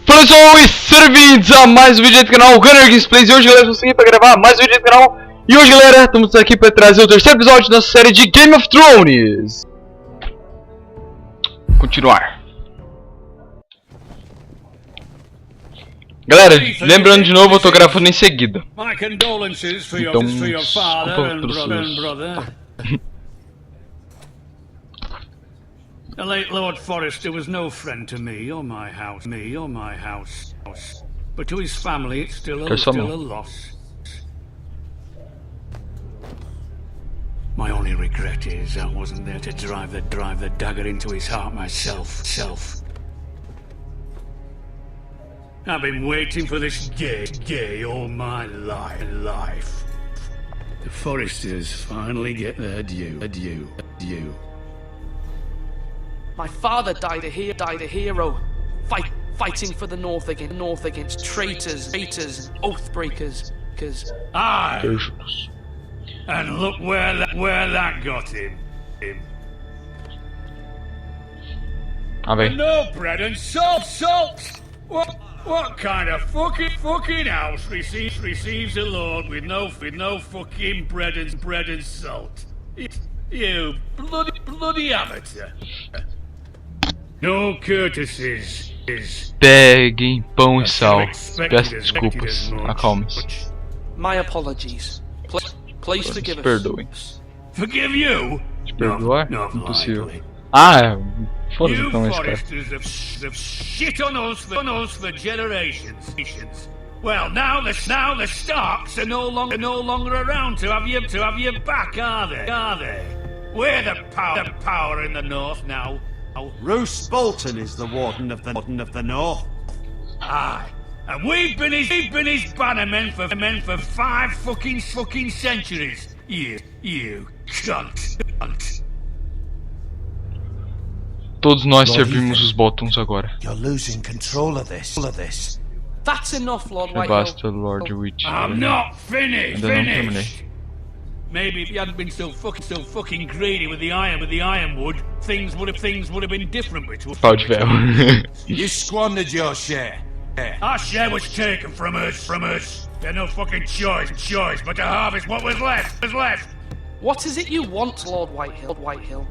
Fala pessoal, e sejam bem-vindos a mais um vídeo do canal Gunner GamesPlays. E hoje, galera, estamos aqui para gravar mais um vídeo do canal. E hoje, galera, estamos aqui para trazer o terceiro episódio da série de Game of Thrones. Continuar. Galera, lembrando de novo, eu tô gravando em seguida. Então, desculpa pelos... The late Lord Forrester was no friend to me or my house, but to his family it's still a loss. My only regret is I wasn't there to drive the dagger into his heart myself. I've been waiting for this day all my life. The Forresters finally get their due. My father died a hero, fighting for the North against traitors and oath breakers. Aye. And look where that got him. No bread and salt. What kind of fucking house receives a lord with no fucking bread and salt? You bloody amateur. No courtesies. Peguem pão e sal. Peço desculpas. Acalme-se. My apologies. Please forgive us. Perdoem. Forgive you? Te perdoar? No, Impossível. Ah, foda-se então esse cara. Have shit on us for generations. Well, now the Starks are no longer around to have you back, are they? We're the power in the north now. Roose Bolton is the warden of the north. Aye, and we've been his bannermen for 5 fucking centuries. You cunt. Todos nós servimos os Boltons agora. You're losing control of this. That's enough, Lord Já Whitehill. basta, Lord Witch. I'm not finished. Ainda não terminei. Maybe if you hadn't been so fucking greedy with the ironwood, things would have been different between Pau de ferro. You squandered your share. Our share was taken from us. We had no fucking choice but to harvest what was left. What is it you want, Lord Whitehill?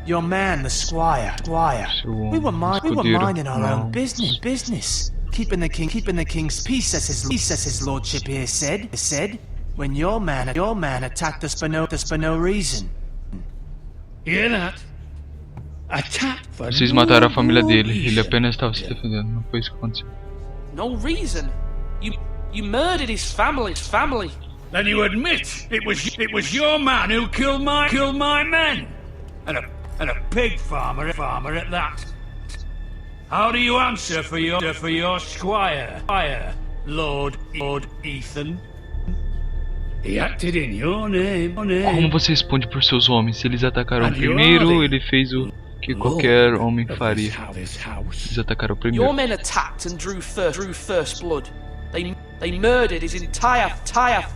Your man, the squire. We were minding our own business. Keeping the king's peace, as his lordship here said. When your man attacked us for no reason. Hear that? Attack for Vocês mataram a família dele. Ele apenas estava se defendendo. Não foi isso que aconteceu. No reason. You murdered his family. Then you admit it was your man who killed my men, and a pig farmer at that. How do you answer for your squire, Lord Ethan? He acted in your name. Como você responde por seus homens? Se eles atacaram primeiro, ele fez o que qualquer homem faria. Eles atacaram primeiro. Your men attacked and drew first blood. They murdered his entire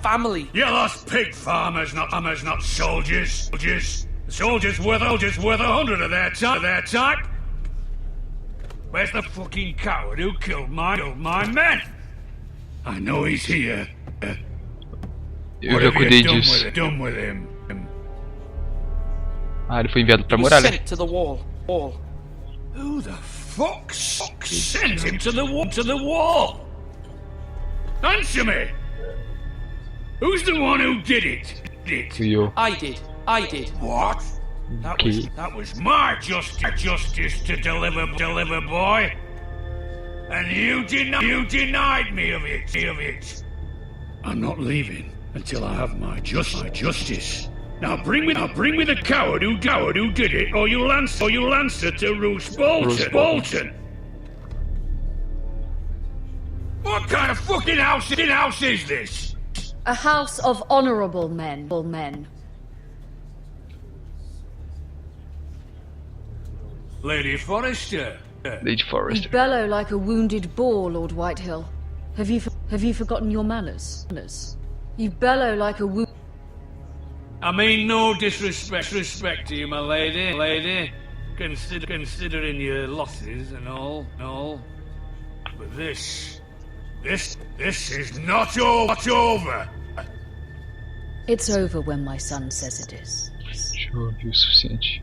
family. You lost pig farmers, not soldiers. The soldiers worth 100 of their type. Where's the fucking coward who killed my men? I know he's here. Eu já cuidei disso. Done with him? Ah, ele foi enviado pra He was muralha. sent to the wall. Who the fuck sent him to the wall? Answer me! Who's the one who did it? Fui eu. I did. What? That was my justice to deliver, boy. And you denied me of it. I'm not leaving until I have my justice. Now bring me the coward who did it, or you'll answer to Roose Bolton. What kind of fucking house is this? A house of honorable men. Lady Forrester, Lady You Forrester. bellow like a wounded boar, Lord Whitehill. Have you forgotten your manners? You bellow like a I mean no disrespect to you, my lady. Considering your losses and all. But this is not over. It's over when my son says it is. Deixa eu ouvir o suficiente.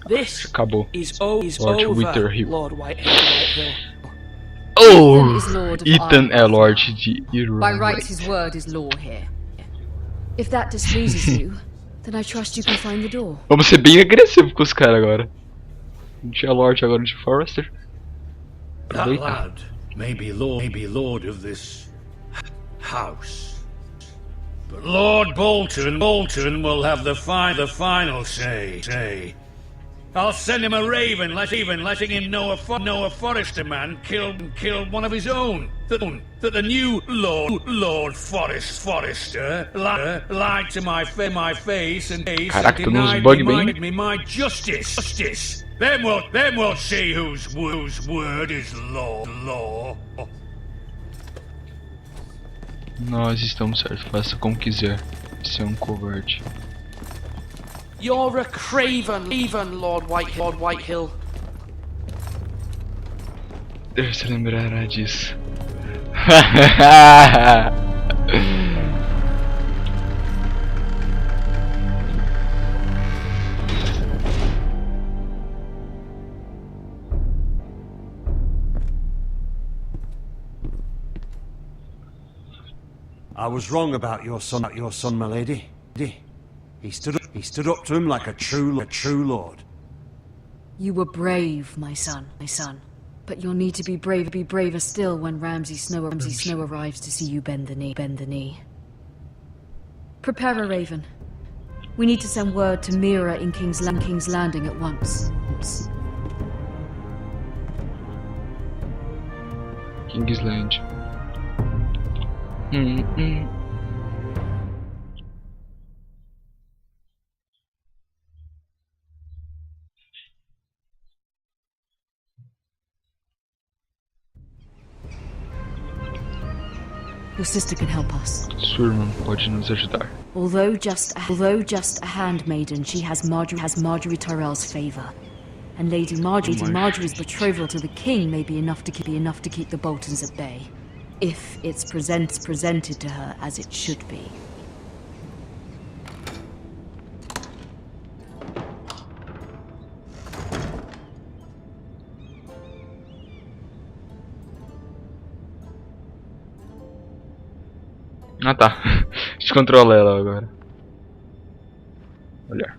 This Acabou. is Lord over, Whitehill. Lord Whitehill. Oh! Ethan is Lord of Ethan é Iron. Lord de By Iron. rights, his word is law here. If that displeases you, then I trust you can find the door. Vamos ser bem agressivos com os caras agora. A gente é Lord agora de Forrester. That Aproveita. lad may be lord of this house, but Lord Bolton will have the final say. I'll send him a raven, letting him know a Forrester man killed one of his own. That the new Lord Forrester lied to my face and Caraca, denied tô nos bug me my justice. Then we'll see whose word is law. Nós estamos certos, faça como quiser. Você é um covarde. You're a craven, Lord Whitehill. Ele se lembrará disso. I was wrong about your son, my lady. He stood up to him like a true lord. You were brave, my son. But you'll need to be braver still when Ramsay Snow arrives to see you bend the knee. Prepare a raven. We need to send word to Mira in King's Landing at once. King's Land. Your sister can help us. Sua irmã pode nos ajudar. Although just a handmaiden, she has Marjorie Tyrell's favor. And Lady Marjorie's betrothal to the king may be enough to keep the Boltons at bay. If it's presented to her as it should be. Ah tá. A gente controla ela agora. Olha.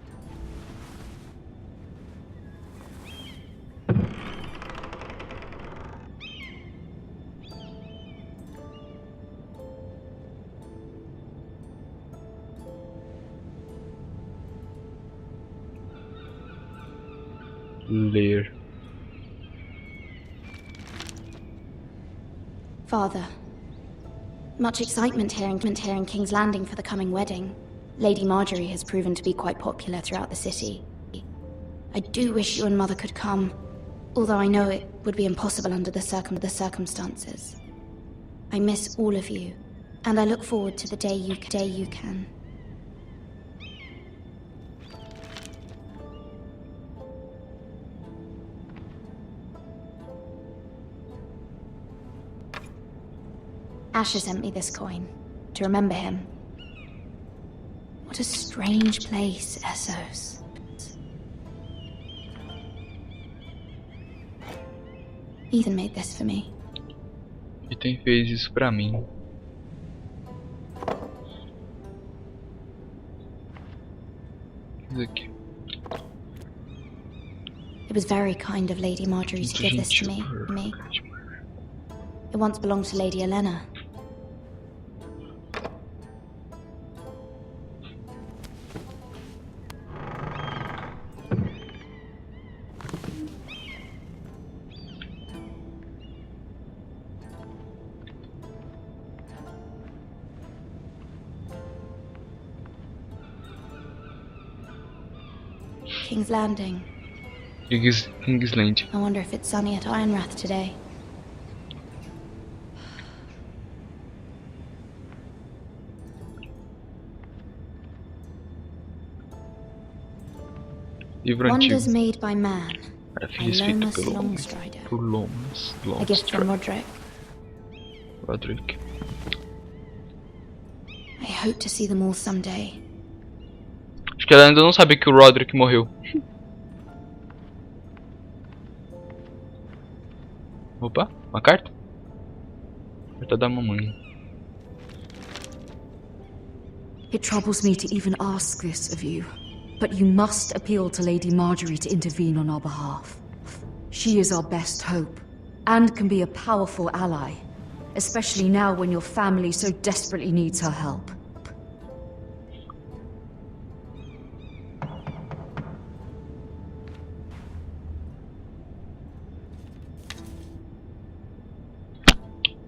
Ler. Father. Much excitement here in King's Landing for the coming wedding. Lady Marjorie has proven to be quite popular throughout the city. I do wish you and Mother could come, although I know it would be impossible under the circumstances. I miss all of you, and I look forward to the day you can. Asher sent me this coin, to remember him. What a strange place, Essos. Ethan made this for me. Ethan fez isso pra mim. Isso aqui. It was very kind of Lady Marjorie to give this to me. It once belonged to Lady Elena. King's Landing. Kingsland. I wonder if it's sunny at Ironrath today. Livro Wonders antigo. made by man. Era By feito Lomas pelo homem. Longstrider. Por Lomas. A gift from Roderick. Roderick. I hope to see them all someday. Acho que ela ainda não sabe que o Roderick morreu. Opa, uma carta? Carta da mamãe. It troubles me to even ask this of you, but you must appeal to Lady Marjorie to intervene on our behalf. She is our best hope, and can be a powerful ally, especially now when your family so desperately needs her help.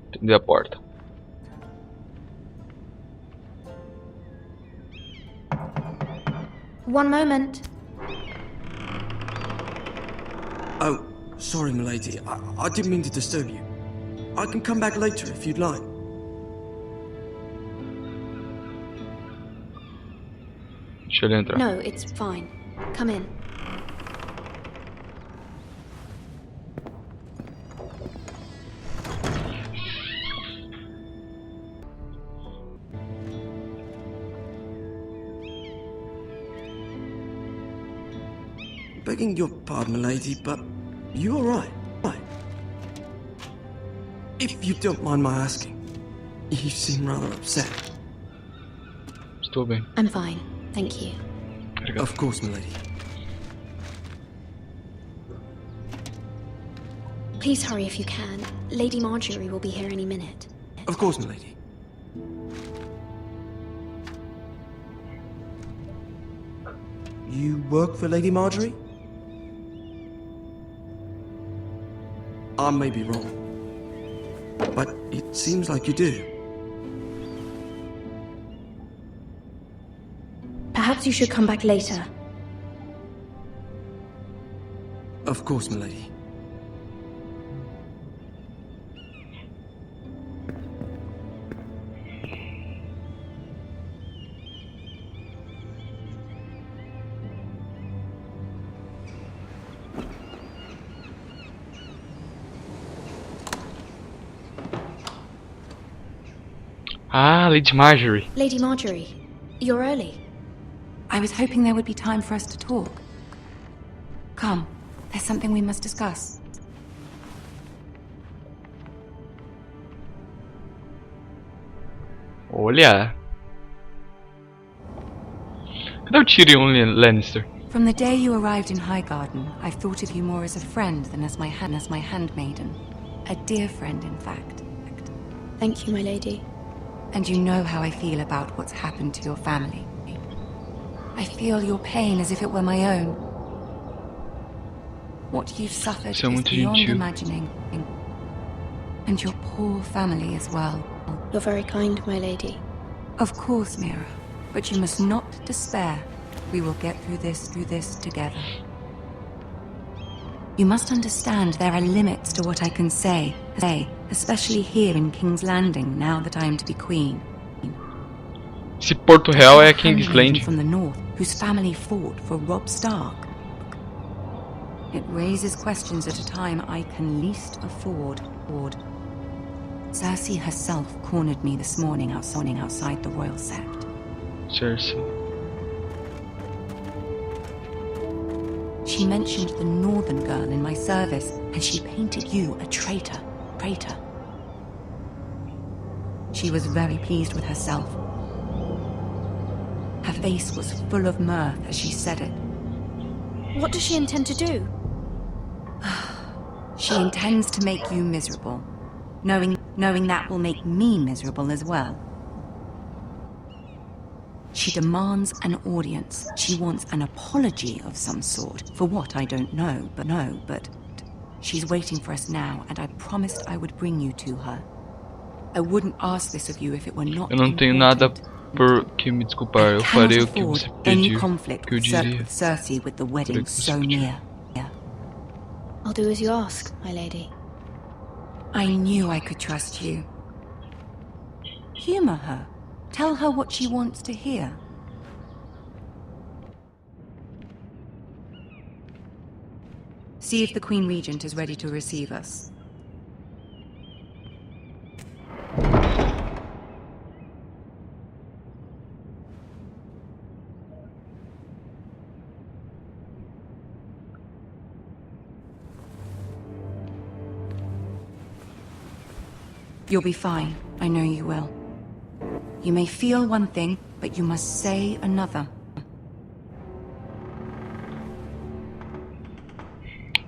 Atender a porta. One moment. Oh, sorry, milady. I didn't mean to disturb you. I can come back later if you'd like. Deixa ele entrar. No, it's fine. Come in. Begging your pardon, milady, but you alright? Right. If you don't mind my asking, you seem rather upset. Estou bem. I'm fine, thank you. Obrigado. Of course, milady. Please hurry if you can. Lady Marjorie will be here any minute. Of course, milady. You work for Lady Marjorie? I may be wrong, but it seems like you do. Perhaps you should come back later. Of course, milady. Ah, Lady Marjorie. Lady Marjorie, you're early. I was hoping there would be time for us to talk. Come, there's something we must discuss. Olha. Cadê o Tyrion Lannister? From the day you arrived in Highgarden, I've thought of you more as a friend than as my handmaiden. A dear friend, in fact. Thank you, my lady. And you know how I feel about what's happened to your family. I feel your pain as if it were my own. What you've suffered is beyond imagining. And your poor family as well. You're very kind, my lady. Of course, Mira. But you must not despair. We will get through this together. You must understand there are limits to what I can say, especially here in King's Landing, now that I am to be queen. Se Porto Real é King's Landing. From the north, whose family fought for Robb Stark. It raises questions at a time I can least afford. Cersei herself cornered me this morning outside the royal sept. Cersei. She mentioned the northern girl in my service, and she painted you a traitor. She was very pleased with herself. Her face was full of mirth as she said it. What does she intend to do? She intends to make you miserable, knowing that will make me miserable as well. She demands an audience. She wants an apology of some sort. For what, I don't know, but she's waiting for us now, and I promised I would bring you to her. I wouldn't ask this of you if it were not Eu não tenho nada por que me desculpar. Eu farei o que você pediu. Que eu diria. Cersei with the wedding so near. I'll do as you ask, my lady. I knew I could trust you. Humor her. Tell her what she wants to hear. See if the Queen Regent is ready to receive us. You'll be fine. I know you will. You may feel one thing, but you must say another.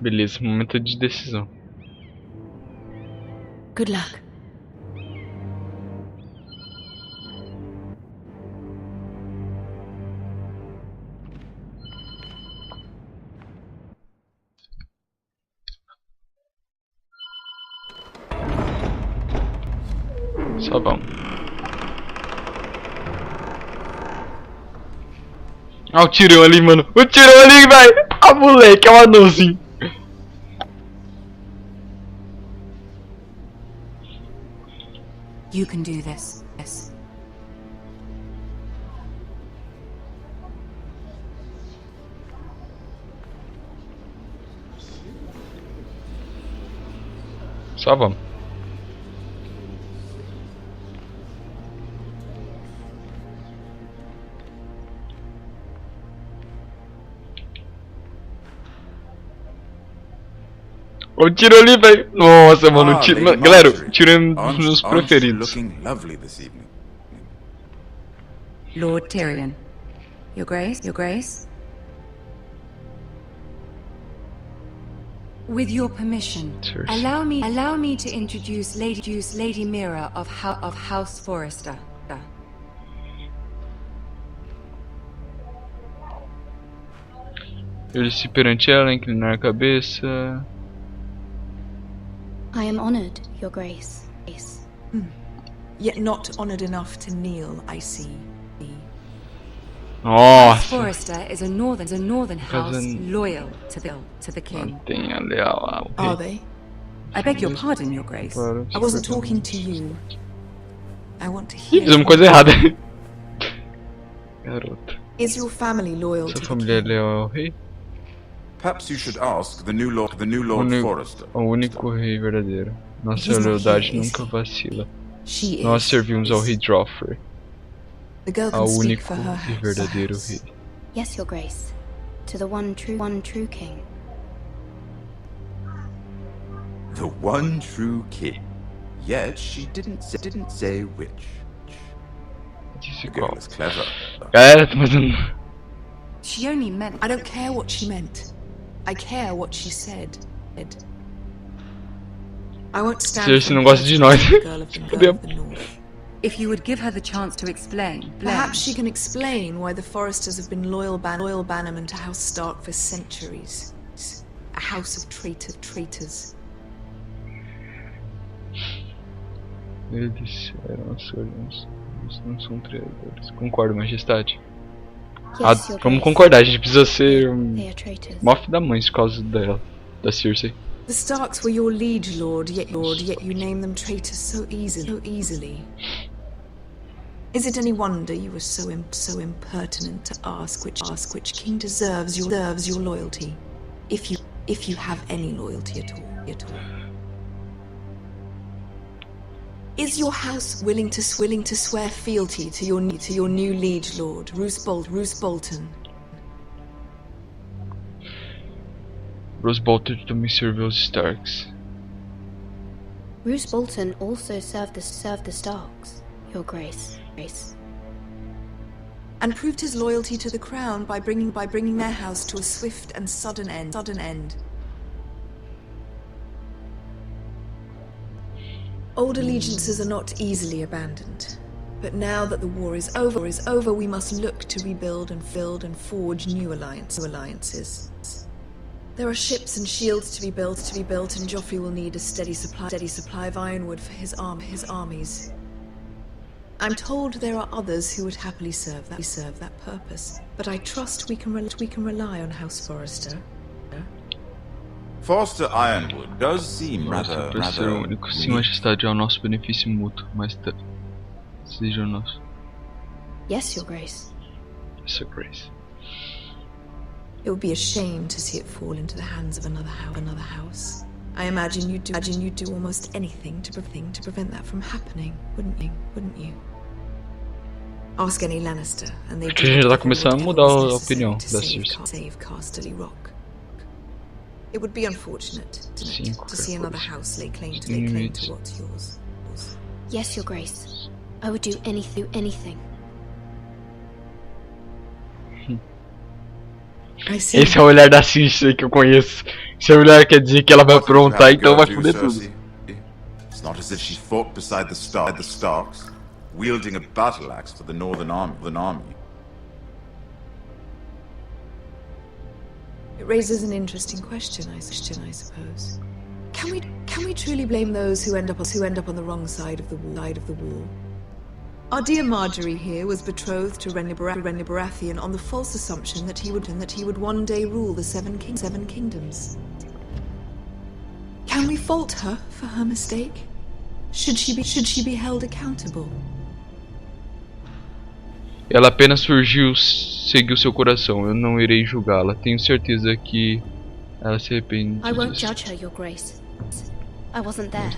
Beleza, momento de decisão. Good luck. Só vamos. Ah, o tirão ali, mano. O tirão ali, velho. Ah, moleque, é um anãozinho. You can do this. Yes. Só vamos. O tiro ali, velho. Nossa, mano, o tiro. Galera, o tiro é um dos meus preferidos. Lord Tyrion. Your Grace? Your Grace? With your permission, allow me to introduce Lady Mira of House Forrester. Eu disse perante ela, inclinar a cabeça. I am honored, Your Grace. Yet not honored enough to kneel, I see. Nossa. Forrester is a northern house loyal to the king. Mantenha leal ao rei. Are they? I beg your pardon, Your Grace. I wasn't talking to you. I want to hear. Fiz uma coisa errada. Garota. Is your family loyal Sua to família é the king? leal ao rei? Perhaps you should ask the new Lord Forrester. O único rei verdadeiro. Nossa lealdade nunca vacila. Nós servimos ao rei Joffrey. The girl Ao can speak único for her e house. verdadeiro rei. Yes, Your Grace. To the one true king. The one true king. Yet she didn't say which. Disse The girl qual? is clever. Galera, tô fazendo. She only meant. I don't care what she meant. I care what she said. I won't stand. Cersei não gosta de nós. Girl of the North. If you would give her the chance to explain. Perhaps she can explain why the Forresters have been loyal bannermen to House Stark for centuries. A house of traitors. Eles eram açorianos. Eles não são traidores. Concordo, majestade. Yes, Your Vamos Grace. concordar, a gente precisa ser They are traitors. mó filho da mãe por causa dela, da Cersei. The Starks were your liege lord, yet you name them traitors so easily. Is it any wonder you were so impertinent to ask which king deserves your loyalty, if you have any loyalty at all? Is your house willing to swear fealty to your new liege lord, Roose Bolton? Roose Bolton também serviu os Starks. Roose Bolton also served the Starks, Your Grace. And proved his loyalty to the crown by bringing their house to a swift and sudden end. Old allegiances are not easily abandoned, but now that the war is over, we must look to rebuild and forge new alliances. There are ships and shields to be built, and Joffrey will need a steady supply of ironwood for his armies. I'm told there are others who would happily serve that purpose, but I trust we can rely on House Forrester. Forrester Ironwood does seem rather único. Sim, majestade, é o nosso benefício mútuo, mas seja o nosso. Yes, Your Grace. Yes, Your Grace. It would be a shame to see it fall into the hands of another house. I imagine you'd do almost anything to prevent that from happening, wouldn't you? Ask any Lannister, and they'd a gente já tá começando a mudar a opinião da Cersei. Save Casterly Rock. It would be unfortunate to see another house lay claim to what's yours. Yes, Your Grace. I would do anything. Esse é o olhar da Cersei que eu conheço. Se a mulher quer dizer que ela vai aprontar, então vai foder tudo. It's not as if she fought beside the Starks, wielding a battle axe for the Northern Army. It raises an interesting question, I suppose. Can we truly blame those who end up on the wrong side of the wall? Our dear Marjorie here was betrothed to Renly Baratheon on the false assumption that he would one day rule the Seven Kingdoms. Can we fault her for her mistake? Should she be held accountable? Ela apenas seguiu seu coração. Eu não irei julgá-la. Tenho certeza que ela se arrepende. I won't judge her, Your Grace. I wasn't there.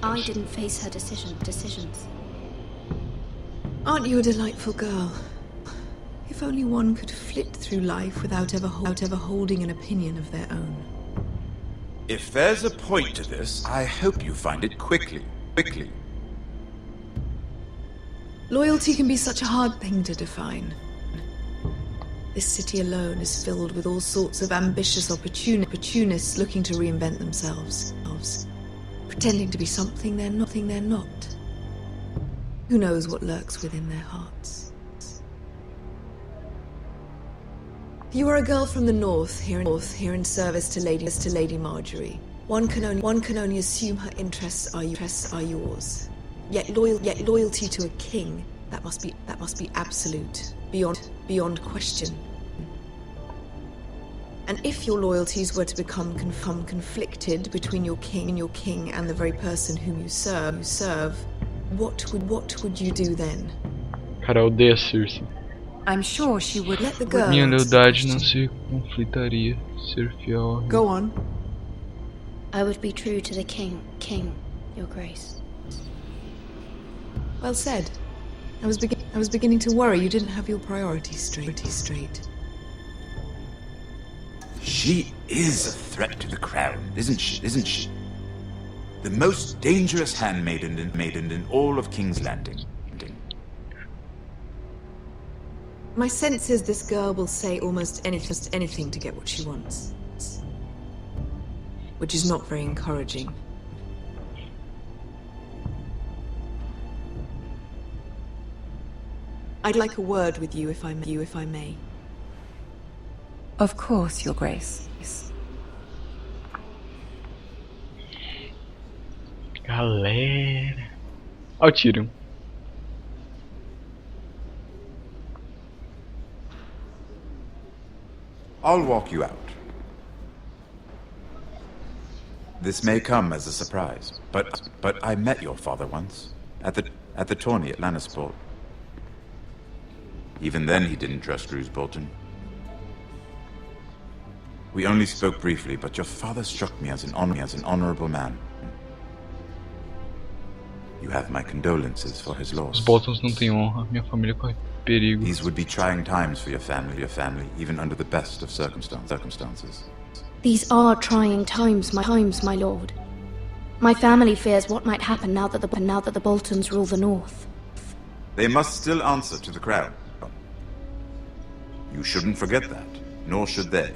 I didn't face her decisions. Aren't you a delightful girl? If only one could flit through life without ever holding an opinion of their own. If there's a point to this, I hope you find it quickly. Loyalty can be such a hard thing to define. This city alone is filled with all sorts of ambitious opportunists looking to reinvent themselves, pretending to be something they're not. Who knows what lurks within their hearts? You are a girl from the north, here in service to Lady Marjorie. One can only assume her interests are yours. Yet loyalty to a king, that must be absolute, beyond question. And if your loyalties were to become conflicted between your king and the very person whom you serve, what would you do then? Cara, eu odeio a Cersei. I'm sure she would let the girl. Minha lealdade não se conflitaria. Ser fiel. Go on. I would be true to the king, Your Grace. Well said. I was beginning to worry you didn't have your priorities straight. She is a threat to the crown, isn't she? The most dangerous handmaiden in all of King's Landing. My sense is this girl will say almost anything to get what she wants. Which is not very encouraging. I'd like a word with you if I may. Of course, Your Grace. Galera. Olha o tiro. I'll walk you out. This may come as a surprise, but I met your father once at the tourney at Lannister. Even then, he didn't trust Roose Bolton. We only spoke briefly, but your father struck me as an honorable man. You have my condolences for his loss. Os Boltons não têm honra. Minha família corre perigo. These would be trying times for your family, even under the best of circumstances. These are trying times, my lord. My family fears what might happen now that the Boltons rule the north. They must still answer to the crown. You shouldn't forget that, nor should they.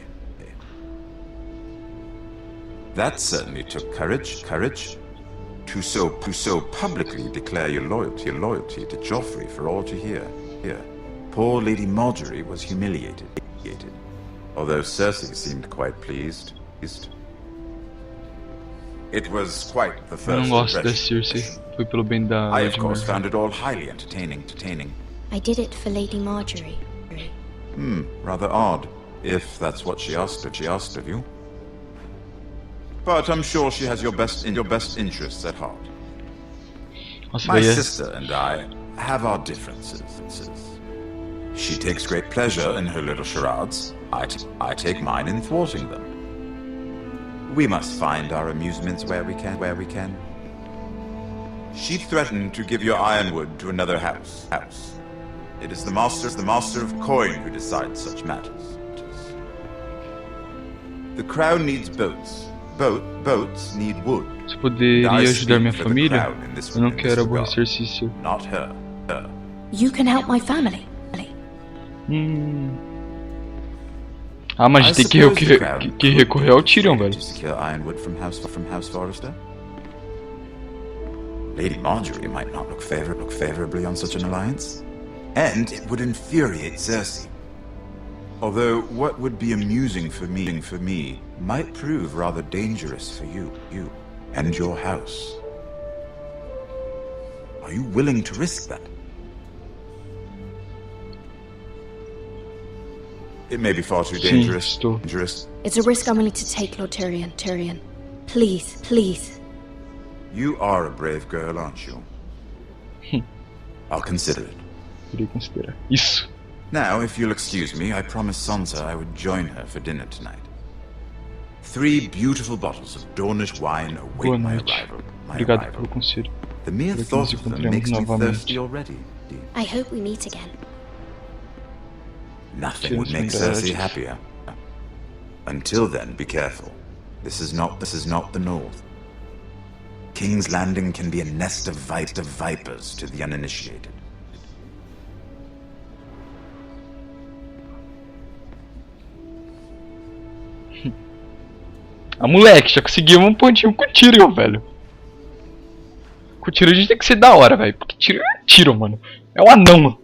That certainly took courage to so publicly declare your loyalty to Joffrey for all to hear. Poor Lady Marjorie was humiliated, humiliated, although Cersei seemed quite pleased. It was quite the Eu first não gosto da impression. Cersei. Foi pelo bem da I, of Lady course, Margaery. found it all highly entertaining. I did it for Lady Marjorie. Rather odd, if that's what she asked of you. But I'm sure she has your best interests at heart. Nossa, My daí é... sister and I have our differences. She takes great pleasure in her little charades. I take mine in thwarting them. We must find our amusements where we can. She threatened to give your ironwood to another house. It is the master of coin who decides such matters. The crown needs boats. Boats need wood. Você poderia ajudar minha família? Eu não quero aborrecer Cícero. Not her. You can help my family. Ah, mas a gente tem que recorrer ao Tyrion, velho. Lady Marjorie might not look favorably on such an alliance, and it would infuriate Cersei. Although what would be amusing for me might prove rather dangerous for you and your house. Are you willing to risk that? It may be far too dangerous. It's a risk I'm willing to take, Lord Tyrion. Please. You are a brave girl, aren't you? I'll consider it. Irei considerar. Isso. Now, if you'll excuse me, I promised Sansa I would join her for dinner tonight. 3 beautiful bottles of Dornish wine await my arrival. Obrigado pelo conselho. The mere thought of them makes me thirsty already. I hope we meet again. Nothing would make Cersei happier. Until then, be careful. This is not the North. King's Landing can be a nest of vipers to the uninitiated. Ah, moleque, já conseguimos um pontinho com o Tyrion, velho. Com o Tyrion a gente tem que ser da hora, velho. Porque Tyrion é Tyrion, mano. É um anão, mano.